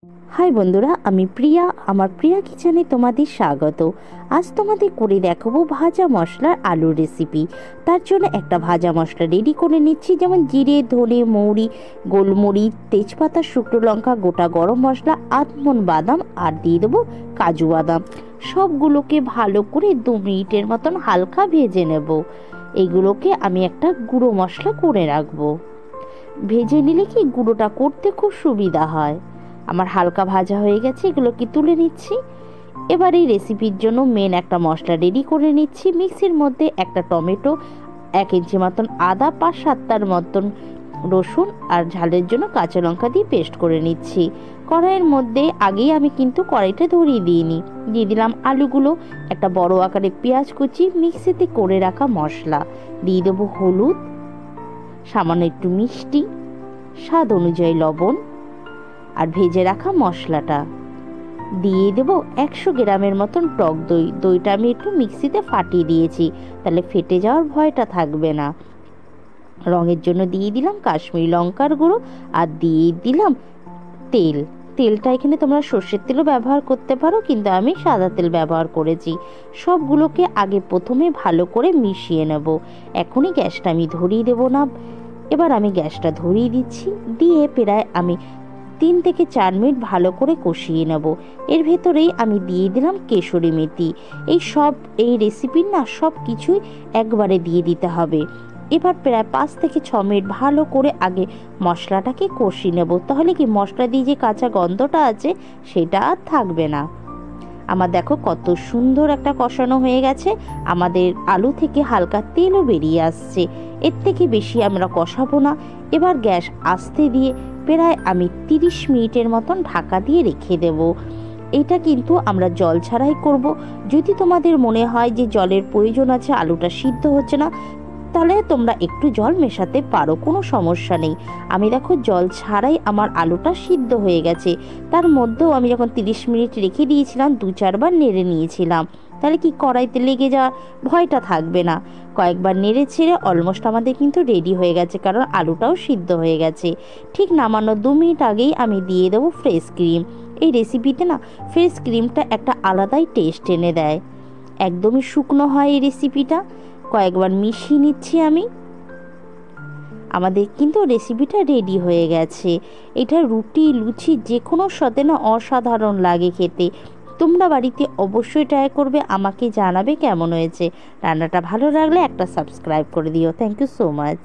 High বন্ধুরা, আমি প্রিয়া। আমার প্রিয়া কিচেনে তোমাদের স্বাগত। আজ তোমাদের করে দেখাবো ভাজা মশলার আলুর রেসিপি। তার জন্য একটা ভাজা মশলা রেডি করে নিচ্ছি, যেমন জিরে, ধনে, মৌরি, গোলমরিচ, তেজপাতা, শুকনো লঙ্কা, গোটা গরম মশলা, আধমন বাদাম আর দিয়ে দেবো কাজু বাদাম। সবগুলোকে ভালো করে 2 মিনিটের মতন হালকা ভেজে নেব। এইগুলোকে আমি একটা গুঁড়ো মশলা করে রাখবো। ভেজে নিলে কি গুঁড়োটা করতে খুব সুবিধা হয়। আমার হালকা ভাজা হয়ে গেছে, এগুলোকে তুলে নিচ্ছি। এবার এই রেসিপির জন্য মেন একটা মশলা রেডি করে নিচ্ছি। মিক্সির মধ্যে একটা টমেটো, 1 ইঞ্চি মতন আদা, 5-7টার মতন রসুন আর ঝালের জন্য কাঁচা লঙ্কা দিয়ে পেস্ট করে নিচ্ছি। কড়াইয়ের মধ্যে আগেই আমি কিন্তু কড়াইটা ধরিয়ে দিইনি। দিয়ে দিলাম আলুগুলো, একটা বড় আকারে পেঁয়াজ কুচি, মিক্সিতে করে রাখা মশলা, দিয়ে দেবো হলুদ, সামান্য একটু মিষ্টি, স্বাদ অনুযায়ী লবণ আর ভেজে রাখা মশলাটা দিয়ে দেবো। 100 গ্রামের মতন টক দই। দইটা আমি একটু মিক্সিতে ফাটিয়ে দিয়েছি, তাহলে ফেটে যাওয়ার ভয়টা থাকবে না। রঙের জন্য দিয়ে দিলাম কাশ্মীরি লঙ্কার গুঁড়ো আর দিয়ে দিলাম তেল। তেলটা এখানে তোমরা সর্ষের তেলও ব্যবহার করতে পারো, কিন্তু আমি সাদা তেল ব্যবহার করেছি। সবগুলোকে আগে প্রথমে ভালো করে মিশিয়ে নেব। এখনই গ্যাসটা আমি ধরিয়ে দেবো না। এবার আমি গ্যাসটা ধরিয়ে দিচ্ছি, দিয়ে প্রায় আমি 3 থেকে 4 মিনিট ভালো করে কষিয়ে নেব। এর ভেতরেই আমি দিয়ে দিলাম কেশরি মেথি। এই রেসিপির না সব কিছুই একবারে দিয়ে দিতে হবে। এবার প্রায় 5 থেকে 6 মিনিট ভালো করে আগে মশলাটাকে কষিয়ে নেব, তাহলে কি মশলা দিয়ে যে কাঁচা গন্ধটা আছে সেটা আর থাকবে না। আমার দেখো কত সুন্দর একটা কষানো হয়ে গেছে। আমাদের আলু থেকে হালকা তেলও বেরিয়ে আসছে। এর থেকে বেশি আমরা কষাবো না। এবার গ্যাস আস্তে দিয়ে প্রায় আমি 30 মিনিটের মতন ঢাকা দিয়ে রেখে দেব। এটা কিন্তু আমরা জল ছাড়াই করব। যদি তোমাদের মনে হয় যে জলের প্রয়োজন আছে, আলুটা সিদ্ধ হচ্ছে না, তাহলে তোমরা একটু জল মেশাতে পারো, কোনো সমস্যা নেই। আমি দেখো জল ছাড়াই আমার আলুটা সিদ্ধ হয়ে গেছে। তার মধ্যেও আমি যখন 30 মিনিট রেখে দিয়েছিলাম, 2-4 বার নেড়ে নিয়েছিলাম, তাহলে কি কড়াইতে লেগে যাওয়ার ভয়টা থাকবে না। কয়েকবার নেড়ে ছেড়ে অলমোস্ট আমাদের কিন্তু রেডি হয়ে গেছে, কারণ আলুটাও সিদ্ধ হয়ে গেছে। ঠিক নামানোর 2 মিনিট আগেই আমি দিয়ে দেবো ফ্রেশ ক্রিম। এই রেসিপিতে না ফ্রেশ ক্রিমটা একটা আলাদাই টেস্ট এনে দেয়। একদমই শুকনো হয় এই রেসিপিটা। কয়েকবার মিশিয়ে নিচ্ছি আমি। আমাদের কিন্তু রেসিপিটা রেডি হয়ে গেছে। এটা রুটি, লুচি যে কোনো সাথে না অসাধারণ লাগে খেতে। তোমরা বাড়িতে অবশ্যই ট্রাই করবে, আমাকে জানাবে কেমন হয়েছে। রান্নাটা ভালো লাগলে একটা সাবস্ক্রাইব করে দিও। Thank you so much.